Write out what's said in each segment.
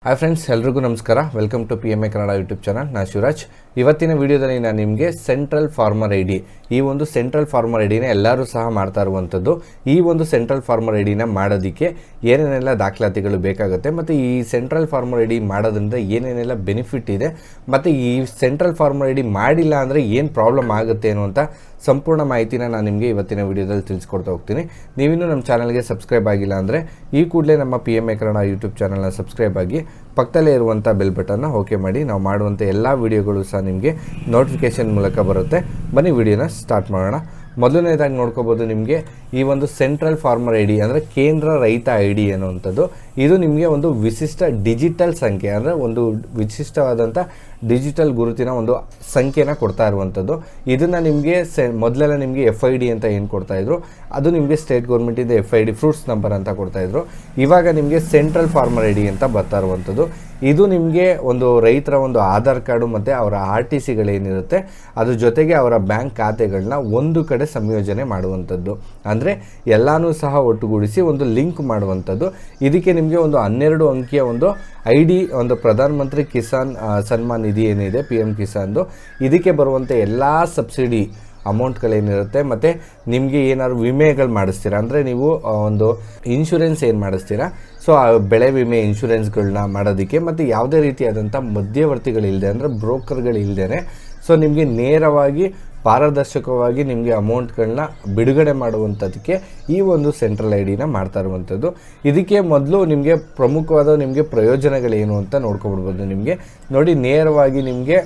Hi friends, ಎಲ್ರಿಗೂ ನಮಸ್ಕಾರ. Welcome to PMA Kannada YouTube channel. ನಾನು ಶಿವರಾಜ್. ಇವತ್ತಿನ ವಿಡಿಯೋದಲ್ಲಿ ನಾನು ನಿಮಗೆ ಸೆಂಟ್ರಲ್ ಫಾರ್ಮರ್ ಐ ಡಿ, ಈ ಒಂದು ಸೆಂಟ್ರಲ್ ಫಾರ್ಮರ್ ಐ ಡಿನ ಎಲ್ಲರೂ ಸಹ ಮಾಡ್ತಾ ಇರುವಂಥದ್ದು. ಈ ಒಂದು ಸೆಂಟ್ರಲ್ ಫಾರ್ಮರ್ ಐ ಡಿನ ಮಾಡೋದಕ್ಕೆ ಏನೇನೆಲ್ಲ ದಾಖಲಾತಿಗಳು ಬೇಕಾಗುತ್ತೆ, ಮತ್ತು ಈ ಸೆಂಟ್ರಲ್ ಫಾರ್ಮರ್ ಐ ಡಿ ಮಾಡೋದ್ರಿಂದ ಏನೇನೆಲ್ಲ ಬೆನಿಫಿಟ್ ಇದೆ, ಮತ್ತು ಈ ಸೆಂಟ್ರಲ್ ಫಾರ್ಮರ್ ಐ ಡಿ ಮಾಡಿಲ್ಲ ಅಂದರೆ ಏನು ಪ್ರಾಬ್ಲಮ್ ಆಗುತ್ತೆ ಅನ್ನುವಂಥ ಸಂಪೂರ್ಣ ಮಾಹಿತಿನ ನಾನು ನಿಮಗೆ ಇವತ್ತಿನ ವಿಡಿಯೋದಲ್ಲಿ ತಿಳಿಸ್ಕೊಡ್ತಾ ಹೋಗ್ತೀನಿ. ನೀವಿನ್ನೂ ನಮ್ಮ ಚಾನಲ್ಗೆ ಸಬ್ಸ್ಕ್ರೈಬ್ ಆಗಿಲ್ಲ ಅಂದರೆ ಈ ಕೂಡಲೇ ನಮ್ಮ PMA ಕನ್ನಡ ಯೂಟ್ಯೂಬ್ ಚಾನಲ್ನ ಸಬ್ಸ್ಕ್ರೈಬ್ ಆಗಿ ಪಕ್ಕದಲ್ಲೇ ಇರುವಂಥ ಬೆಲ್ ಬಟನ್ನ ಓಕೆ ಮಾಡಿ. ನಾವು ಮಾಡುವಂಥ ಎಲ್ಲ ವಿಡಿಯೋಗಳು ಸಹ ನಿಮಗೆ ನೋಟಿಫಿಕೇಷನ್ ಮೂಲಕ ಬರುತ್ತೆ. ಬನ್ನಿ ವಿಡಿಯೋನ ಸ್ಟಾರ್ಟ್ ಮಾಡೋಣ. ಮೊದಲನೇದಾಗಿ ನೋಡ್ಕೋಬೋದು, ನಿಮಗೆ ಈ ಒಂದು ಸೆಂಟ್ರಲ್ ಫಾರ್ಮರ್ ಐ ಡಿ ಅಂದರೆ ಕೇಂದ್ರ ರೈತ ಐ ಡಿ ಅನ್ನುವಂಥದ್ದು. ಇದು ನಿಮಗೆ ಒಂದು ವಿಶಿಷ್ಟ ಡಿಜಿಟಲ್ ಸಂಖ್ಯೆ, ಅಂದರೆ ಒಂದು ವಿಶಿಷ್ಟವಾದಂಥ ಡಿಜಿಟಲ್ ಗುರುತಿನ ಒಂದು ಸಂಖ್ಯೆನ ಕೊಡ್ತಾ ಇರುವಂಥದ್ದು. ಇದನ್ನು ನಿಮಗೆ ಮೊದಲೆಲ್ಲ ನಿಮಗೆ FID ಅಂತ ಏನು ಕೊಡ್ತಾಯಿದ್ರು, ಅದು ನಿಮಗೆ ಸ್ಟೇಟ್ ಗೌರ್ಮೆಂಟಿಂದ FID ಫ್ರೂಟ್ಸ್ ನಂಬರ್ ಅಂತ ಕೊಡ್ತಾಯಿದ್ರು. ಇವಾಗ ನಿಮಗೆ ಸೆಂಟ್ರಲ್ ಫಾರ್ಮರ್ ಐ ಡಿ ಅಂತ ಬರ್ತಾ ಇರುವಂಥದ್ದು. ಇದು ನಿಮಗೆ ಒಂದು ರೈತರ ಒಂದು ಆಧಾರ್ ಕಾರ್ಡು ಮತ್ತು ಅವರ RTCಗಳೇನಿರುತ್ತೆ ಅದ್ರ ಜೊತೆಗೆ ಅವರ ಬ್ಯಾಂಕ್ ಖಾತೆಗಳನ್ನ ಒಂದು ಕಡೆ ಸಂಯೋಜನೆ ಮಾಡುವಂಥದ್ದು, ಅಂದರೆ ಎಲ್ಲನೂ ಸಹ ಒಟ್ಟುಗೂಡಿಸಿ ಒಂದು ಲಿಂಕ್ ಮಾಡುವಂಥದ್ದು. ಇದಕ್ಕೆ ನಿಮಗೆ ಒಂದು 12 ಅಂಕಿಯ ಒಂದು ಐ ಡಿ, ಒಂದು ಪ್ರಧಾನ ಮಂತ್ರಿ ಕಿಸಾನ್ ಸನ್ಮಾನ್ ನಿಧಿ ಏನಿದೆ PM ಕಿಸಾನ್ದು, ಇದಕ್ಕೆ ಬರುವಂಥ ಎಲ್ಲ ಸಬ್ಸಿಡಿ ಅಮೌಂಟ್ಗಳೇನಿರುತ್ತೆ, ಮತ್ತು ನಿಮಗೆ ಏನಾದ್ರು ವಿಮೆಗಳು ಮಾಡಿಸ್ತೀರಾ ಅಂದರೆ ನೀವು ಒಂದು ಇನ್ಶೂರೆನ್ಸ್ ಏನು ಮಾಡಿಸ್ತೀರಾ, ಸೊ ಆ ಬೆಳೆ ವಿಮೆ ಇನ್ಶೂರೆನ್ಸ್ಗಳನ್ನ ಮಾಡೋದಕ್ಕೆ, ಮತ್ತು ಯಾವುದೇ ರೀತಿಯಾದಂಥ ಮಧ್ಯವರ್ತಿಗಳಿಲ್ಲದೆ ಅಂದರೆ ಬ್ರೋಕರ್ಗಳಿಲ್ಲದೇ ಸೊ ನಿಮಗೆ ನೇರವಾಗಿ ಪಾರದರ್ಶಕವಾಗಿ ನಿಮಗೆ ಅಮೌಂಟ್ಗಳನ್ನ ಬಿಡುಗಡೆ ಮಾಡುವಂಥದ್ದಕ್ಕೆ ಈ ಒಂದು ಸೆಂಟ್ರಲ್ ಐ ಡಿನ ಮಾಡ್ತಾ ಇರುವಂಥದ್ದು. ಇದಕ್ಕೆ ಮೊದಲು ನಿಮಗೆ ಪ್ರಮುಖವಾದ ನಿಮಗೆ ಪ್ರಯೋಜನಗಳೇನು ಅಂತ ನೋಡ್ಕೊಬಿಡ್ಬೋದು. ನಿಮಗೆ ನೋಡಿ, ನೇರವಾಗಿ ನಿಮಗೆ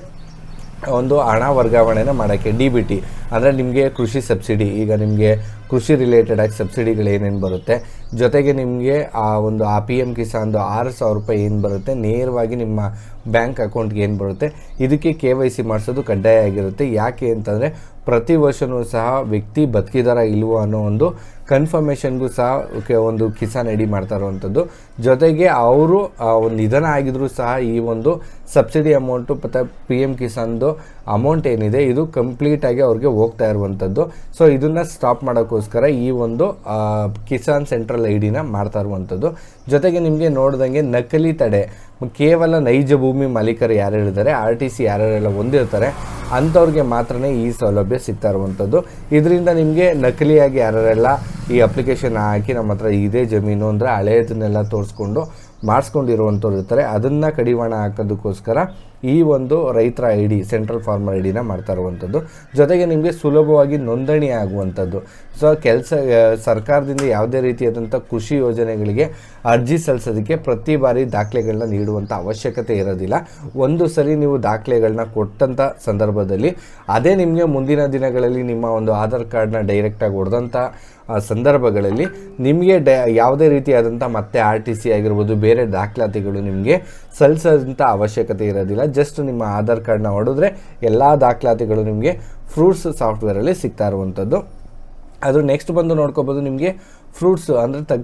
ಒಂದು ಹಣ ವರ್ಗಾವಣೆನ ಮಾಡೋಕ್ಕೆ DBT ಅಂದರೆ ನಿಮಗೆ ಕೃಷಿ ಸಬ್ಸಿಡಿ, ಈಗ ನಿಮಗೆ ಕೃಷಿ ರಿಲೇಟೆಡ್ ಆಗಿ ಸಬ್ಸಿಡಿಗಳೇನೇನು ಬರುತ್ತೆ, ಜೊತೆಗೆ ನಿಮಗೆ ಆ PM ಕಿಸಾನ್ದು 6,000 ರೂಪಾಯಿ ಏನು ಬರುತ್ತೆ ನೇರವಾಗಿ ನಿಮ್ಮ ಬ್ಯಾಂಕ್ ಅಕೌಂಟ್ಗೆ ಏನು ಬರುತ್ತೆ, ಇದಕ್ಕೆ KYC ಮಾಡಿಸೋದು ಕಡ್ಡಾಯ ಆಗಿರುತ್ತೆ. ಯಾಕೆ ಅಂತಂದರೆ ಪ್ರತಿ ವರ್ಷವೂ ಸಹ ವ್ಯಕ್ತಿ ಬದುಕಿದಾರ ಇಲ್ವೋ ಅನ್ನೋ ಒಂದು ಕನ್ಫರ್ಮೇಷನ್ಗೂ ಸಹ ಒಂದು ಕಿಸಾನ್ ಐ ಡಿ ಮಾಡ್ತಾ ಇರುವಂಥದ್ದು. ಜೊತೆಗೆ ಅವರು ಒಂದು ನಿಧನ ಆಗಿದ್ರೂ ಸಹ ಈ ಒಂದು ಸಬ್ಸಿಡಿ ಅಮೌಂಟು ಮತ್ತು PM ಕಿಸಾನ್ದು ಅಮೌಂಟ್ ಏನಿದೆ ಇದು ಕಂಪ್ಲೀಟಾಗಿ ಅವ್ರಿಗೆ ಹೋಗ್ತಾ ಇರುವಂಥದ್ದು. ಸೊ ಇದನ್ನು ಸ್ಟಾಪ್ ಮಾಡೋಕ್ಕೋಸ್ಕರ ಈ ಒಂದು ಕಿಸಾನ್ ಸೆಂಟ್ರಲ್ ಐ ಡಿನ ಮಾಡ್ತಾ ಇರುವಂಥದ್ದು. ಜೊತೆಗೆ ನಿಮಗೆ ನೋಡ್ದಂಗೆ ನಕಲಿ ತಡೆ, ಕೇವಲ ನೈಜ ಭೂಮಿ ಮಾಲೀಕರು ಯಾರ್ಯಾರಿದ್ದಾರೆ, RTC ಯಾರ್ಯಾರೆಲ್ಲ ಹೊಂದಿರ್ತಾರೆ ಅಂಥವ್ರಿಗೆ ಮಾತ್ರನೇ ಈ ಸೌಲಭ್ಯ ಸಿಗ್ತಾ ಇರುವಂಥದ್ದು. ಇದರಿಂದ ನಿಮಗೆ ನಕಲಿಯಾಗಿ ಯಾರ್ಯಾರೆಲ್ಲ ಈ ಅಪ್ಲಿಕೇಶನ್ ಹಾಕಿ ನಮ್ಮ ಹತ್ರ ಇದೇ ಜಮೀನು ಅಂದರೆ ಹಳೆಯದನ್ನೆಲ್ಲ ತೋರಿಸ್ಕೊಂಡು ಮಾಡಿಸ್ಕೊಂಡಿರುವಂಥವ್ರು ಇರ್ತಾರೆ, ಅದನ್ನು ಕಡಿವಾಣ ಹಾಕೋದಕ್ಕೋಸ್ಕರ ಈ ಒಂದು ರೈತರ I D central farmer I ಡಿನ ಮಾಡ್ತಾ ಇರುವಂಥದ್ದು. ಜೊತೆಗೆ ನಿಮಗೆ ಸುಲಭವಾಗಿ ನೋಂದಣಿ ಆಗುವಂಥದ್ದು. ಸೊ ಸರ್ಕಾರದಿಂದ ಯಾವುದೇ ರೀತಿಯಾದಂಥ ಕೃಷಿ ಯೋಜನೆಗಳಿಗೆ ಅರ್ಜಿ ಸಲ್ಲಿಸೋದಕ್ಕೆ ಪ್ರತಿ ಬಾರಿ ದಾಖಲೆಗಳನ್ನ ನೀಡುವಂಥ ಅವಶ್ಯಕತೆ ಇರೋದಿಲ್ಲ. ಒಂದು ಸರಿ ನೀವು ದಾಖಲೆಗಳನ್ನ ಕೊಟ್ಟಂಥ ಸಂದರ್ಭದಲ್ಲಿ ಅದೇ ನಿಮಗೆ ಮುಂದಿನ ದಿನಗಳಲ್ಲಿ ನಿಮ್ಮ ಒಂದು ಆಧಾರ್ ಕಾರ್ಡ್ನ ಡೈರೆಕ್ಟಾಗಿ ಹೊಡೆದಂಥ ಸಂದರ್ಭಗಳಲ್ಲಿ ನಿಮಗೆ ಯಾವುದೇ ರೀತಿಯಾದಂಥ ಮತ್ತೆ RTC ಆಗಿರ್ಬೋದು ಬೇರೆ ದಾಖಲಾತಿಗಳು ನಿಮಗೆ ಸಲ್ಲಿಸೋದಂಥ ಅವಶ್ಯಕತೆ ಇರೋದಿಲ್ಲ. ಜಸ್ಟ್ ನಿಮ್ಮ ಆಧಾರ್ ಕಾರ್ಡ್ನ ಹೊಡೆದ್ರೆ ಎಲ್ಲ ದಾಖಲಾತಿಗಳು ನಿಮಗೆ ಫ್ರೂಟ್ಸ್ ಸಾಫ್ಟ್ವೇರಲ್ಲಿ ಸಿಗ್ತಾ ಇರುವಂಥದ್ದು. ಅದು ನೆಕ್ಸ್ಟ್ ಬಂದು ನೋಡ್ಕೋಬೋದು, ನಿಮಗೆ ಫ್ರೂಟ್ಸು ಅಂದರೆ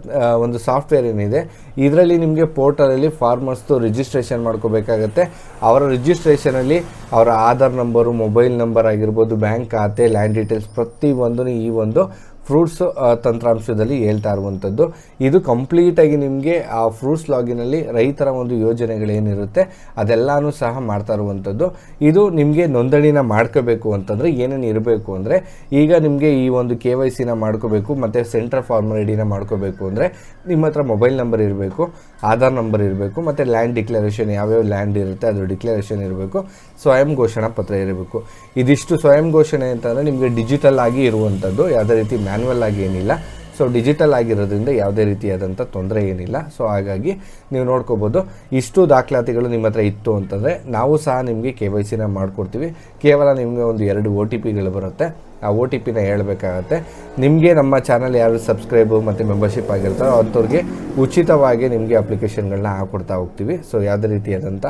ಒಂದು ಸಾಫ್ಟ್ವೇರ್ ಏನಿದೆ ಇದರಲ್ಲಿ ನಿಮಗೆ ಪೋರ್ಟಲಲ್ಲಿ ಫಾರ್ಮರ್ಸ್ದು ರಿಜಿಸ್ಟ್ರೇಷನ್ ಮಾಡ್ಕೋಬೇಕಾಗತ್ತೆ. ಅವರ ರಿಜಿಸ್ಟ್ರೇಷನಲ್ಲಿ ಅವರ ಆಧಾರ್ ನಂಬರು, ಮೊಬೈಲ್ ನಂಬರ್ ಆಗಿರ್ಬೋದು, ಬ್ಯಾಂಕ್ ಖಾತೆ, ಲ್ಯಾಂಡ್ ಡೀಟೇಲ್ಸ್ ಪ್ರತಿಯೊಂದೂ ಈ ಒಂದು ಫ್ರೂಟ್ಸ್ ತಂತ್ರಾಂಶದಲ್ಲಿ ಹೇಳ್ತಾ ಇರುವಂಥದ್ದು. ಇದು ಕಂಪ್ಲೀಟಾಗಿ ನಿಮಗೆ ಆ ಫ್ರೂಟ್ಸ್ ಲಾಗಿನಲ್ಲಿ ರೈತರ ಒಂದು ಯೋಜನೆಗಳೇನಿರುತ್ತೆ ಅದೆಲ್ಲನೂ ಸಹ ಮಾಡ್ತಾ ಇರುವಂಥದ್ದು. ಇದು ನಿಮಗೆ ನೋಂದಣಿನ ಮಾಡ್ಕೋಬೇಕು ಅಂತಂದರೆ ಏನೇನು ಇರಬೇಕು ಅಂದರೆ, ಈಗ ನಿಮಗೆ ಈ ಒಂದು KYCನ ಮಾಡ್ಕೋಬೇಕು ಮತ್ತು ಸೆಂಟ್ರಲ್ ಫಾರ್ಮರ್ ಐ ಡಿನ ಮಾಡ್ಕೋಬೇಕು ಅಂದರೆ ನಿಮ್ಮ ಹತ್ರ ಮೊಬೈಲ್ ನಂಬರ್ ಇರಬೇಕು, ಆಧಾರ್ ನಂಬರ್ ಇರಬೇಕು, ಮತ್ತು ಲ್ಯಾಂಡ್ ಡಿಕ್ಲರೇಷನ್ ಯಾವ್ಯಾವ ಲ್ಯಾಂಡ್ ಇರುತ್ತೆ ಅದ್ರ ಡಿಕ್ಲರೇಷನ್ ಇರಬೇಕು, ಸ್ವಯಂ ಘೋಷಣಾ ಪತ್ರ ಇರಬೇಕು. ಇದಿಷ್ಟು ಸ್ವಯಂ ಘೋಷಣೆ ಅಂತಂದರೆ ನಿಮಗೆ ಡಿಜಿಟಲ್ ಆಗಿ ಇರುವಂಥದ್ದು, ಯಾವುದೇ ರೀತಿ ಮ್ಯಾನ್ಯಲ್ ಆಗಿ ಏನಿಲ್ಲ. ಸೊ ಡಿಜಿಟಲ್ ಆಗಿರೋದ್ರಿಂದ ಯಾವುದೇ ರೀತಿಯಾದಂಥ ತೊಂದರೆ ಏನಿಲ್ಲ. ಸೊ ಹಾಗಾಗಿ ನೀವು ನೋಡ್ಕೋಬೋದು, ಇಷ್ಟು ದಾಖಲಾತಿಗಳು ನಿಮ್ಮ ಹತ್ರ ಇತ್ತು ಅಂತಂದರೆ ನಾವು ಸಹ ನಿಮಗೆ KYCನ ಮಾಡಿಕೊಡ್ತೀವಿ. ಕೇವಲ ನಿಮಗೆ ಒಂದು 2 OTPಗಳು ಬರುತ್ತೆ, ಆ OTPನ ಹೇಳಬೇಕಾಗತ್ತೆ. ನಿಮಗೆ ನಮ್ಮ ಚಾನಲ್ ಯಾರು ಸಬ್ಸ್ಕ್ರೈಬು ಮತ್ತು ಮೆಂಬರ್ಶಿಪ್ ಆಗಿರ್ತಾರೋ ಅಂಥವ್ರಿಗೆ ಉಚಿತವಾಗಿ ನಿಮಗೆ ಅಪ್ಲಿಕೇಶನ್ಗಳನ್ನ ಹಾಕ್ಕೊಡ್ತಾ ಹೋಗ್ತೀವಿ. ಸೊ ಯಾವುದೇ ರೀತಿಯಾದಂಥ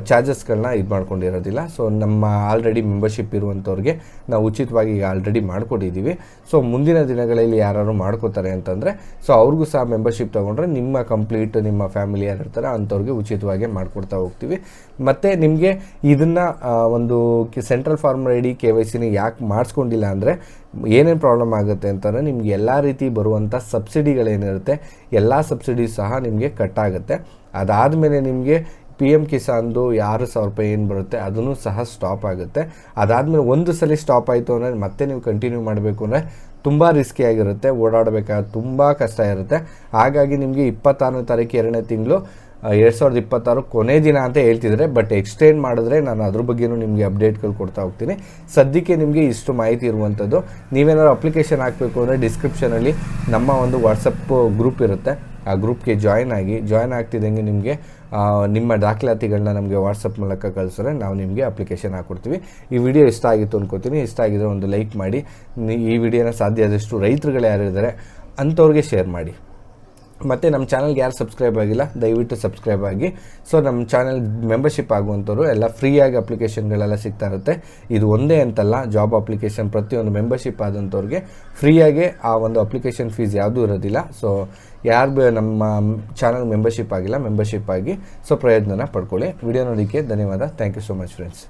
ಚಾರ್ಜಸ್ಗಳನ್ನ ಇದು ಮಾಡ್ಕೊಂಡಿರೋದಿಲ್ಲ. ಸೊ ನಮ್ಮ ಆಲ್ರೆಡಿ ಮೆಂಬರ್ಶಿಪ್ ಇರುವಂಥವ್ರಿಗೆ ನಾವು ಉಚಿತವಾಗಿ ಈಗ ಆಲ್ರೆಡಿ ಮಾಡಿಕೊಟ್ಟಿದ್ದೀವಿ. ಸೊ ಮುಂದಿನ ದಿನಗಳಲ್ಲಿ ಯಾರು ಮಾಡ್ಕೋತಾರೆ ಅಂತಂದರೆ ಸೊ ಅವ್ರಿಗೂ ಸಹ ಮೆಂಬರ್ಶಿಪ್ ತೊಗೊಂಡ್ರೆ ನಿಮ್ಮ ಕಂಪ್ಲೀಟ್ ನಿಮ್ಮ ಫ್ಯಾಮಿಲಿ ಯಾರಿರ್ತಾರೆ ಅಂಥವ್ರಿಗೆ ಉಚಿತವಾಗಿ ಮಾಡಿಕೊಡ್ತಾ ಹೋಗ್ತೀವಿ. ಮತ್ತು ನಿಮಗೆ ಇದನ್ನು ಒಂದು ಸೆಂಟ್ರಲ್ ಫಾರ್ಮರ್ ಐ ಡಿ KYCನ ಯಾಕೆ ಮಾಡಿಸ್ಕೊಂಡಿಲ್ಲ ಆಗಿಲ್ಲ ಅಂದರೆ ಏನೇನು ಪ್ರಾಬ್ಲಮ್ ಆಗುತ್ತೆ ಅಂತಂದರೆ ನಿಮಗೆ ಎಲ್ಲ ರೀತಿ ಬರುವಂಥ ಸಬ್ಸಿಡಿಗಳೇನಿರುತ್ತೆ ಎಲ್ಲ ಸಬ್ಸಿಡಿ ಸಹ ನಿಮಗೆ ಕಟ್ ಆಗುತ್ತೆ. ಅದಾದಮೇಲೆ ನಿಮಗೆ ಪಿ ಎಮ್ ಕಿಸಾನ್ದು 6,000 ರೂಪಾಯಿ ಏನು ಬರುತ್ತೆ ಅದನ್ನು ಸಹ ಸ್ಟಾಪ್ ಆಗುತ್ತೆ. ಅದಾದಮೇಲೆ ಒಂದು ಸಲ ಸ್ಟಾಪ್ ಆಯಿತು ಅಂದರೆ ಮತ್ತೆ ನೀವು ಕಂಟಿನ್ಯೂ ಮಾಡಬೇಕು ಅಂದರೆ ತುಂಬ ರಿಸ್ಕಿಯಾಗಿರುತ್ತೆ, ಓಡಾಡಬೇಕಾದ್ರೆ ತುಂಬ ಕಷ್ಟ ಇರುತ್ತೆ. ಹಾಗಾಗಿ ನಿಮಗೆ 26ನೇ ತಾರೀಕು 2ನೇ ತಿಂಗಳು 2026 ಕೊನೆ ದಿನ ಅಂತ ಹೇಳ್ತಿದ್ದಾರೆ. ಬಟ್ ಎಕ್ಸ್ಟೆಂಡ್ ಮಾಡಿದ್ರೆ ನಾನು ಅದ್ರ ಬಗ್ಗೆನೂ ನಿಮಗೆ ಅಪ್ಡೇಟ್ಗಳು ಕೊಡ್ತಾ ಹೋಗ್ತೀನಿ. ಸದ್ಯಕ್ಕೆ ನಿಮಗೆ ಇಷ್ಟು ಮಾಹಿತಿ ಇರುವಂಥದ್ದು. ನೀವೇನಾದ್ರು ಅಪ್ಲಿಕೇಶನ್ ಹಾಕಬೇಕು ಅಂದರೆ ಡಿಸ್ಕ್ರಿಪ್ಷನಲ್ಲಿ ನಮ್ಮ ಒಂದು ವಾಟ್ಸಪ್ ಗ್ರೂಪ್ ಇರುತ್ತೆ, ಆ ಗ್ರೂಪ್ಗೆ ಜಾಯ್ನ್ ಆಗ್ತಿದ್ದಂಗೆ ನಿಮಗೆ ನಿಮ್ಮ ದಾಖಲಾತಿಗಳನ್ನ ನಮಗೆ ವಾಟ್ಸಪ್ ಮೂಲಕ ಕಳಿಸಿದ್ರೆ ನಾವು ನಿಮಗೆ ಅಪ್ಲಿಕೇಶನ್ ಹಾಕ್ಕೊಡ್ತೀವಿ. ಈ ವಿಡಿಯೋ ಇಷ್ಟ ಆಗಿತ್ತು ಅನ್ಕೋತೀನಿ. ಇಷ್ಟ ಆಗಿದ್ರೆ ಒಂದು ಲೈಕ್ ಮಾಡಿ, ಈ ವಿಡಿಯೋನ ಸಾಧ್ಯ ಆದಷ್ಟು ರೈತರುಗಳು ಯಾರಿದ್ದಾರೆ ಅಂಥವ್ರಿಗೆ ಶೇರ್ ಮಾಡಿ. ಮತ್ತು ನಮ್ಮ ಚಾನಲ್ಗೆ ಯಾರು ಸಬ್ಸ್ಕ್ರೈಬ್ ಆಗಿಲ್ಲ ದಯವಿಟ್ಟು ಸಬ್ಸ್ಕ್ರೈಬ್ ಆಗಿ. ಸೊ ನಮ್ಮ ಚಾನಲ್ ಮೆಂಬರ್ಶಿಪ್ ಆಗುವಂಥವ್ರು ಎಲ್ಲ ಫ್ರೀಯಾಗಿ ಅಪ್ಲಿಕೇಶನ್ಗಳೆಲ್ಲ ಸಿಗ್ತಾ ಇರುತ್ತೆ. ಇದು ಒಂದೇ ಅಂತಲ್ಲ, ಜಾಬ್ ಅಪ್ಲಿಕೇಶನ್ ಪ್ರತಿಯೊಂದು ಮೆಂಬರ್ಶಿಪ್ ಆದಂಥವ್ರಿಗೆ ಫ್ರೀಯಾಗಿ ಆ ಒಂದು ಅಪ್ಲಿಕೇಶನ್ ಫೀಸ್ ಯಾವುದೂ ಇರೋದಿಲ್ಲ. ಸೊ ಯಾರು ನಮ್ಮ ಚಾನಲ್ ಮೆಂಬರ್ಶಿಪ್ ಆಗಿಲ್ಲ ಮೆಂಬರ್ಶಿಪ್ ಆಗಿ ಸೊ ಪ್ರಯೋಜನ ಪಡ್ಕೊಳ್ಳಿ. ವಿಡಿಯೋ ನೋಡೋದಕ್ಕೆ ಧನ್ಯವಾದ. Thank you so much friends.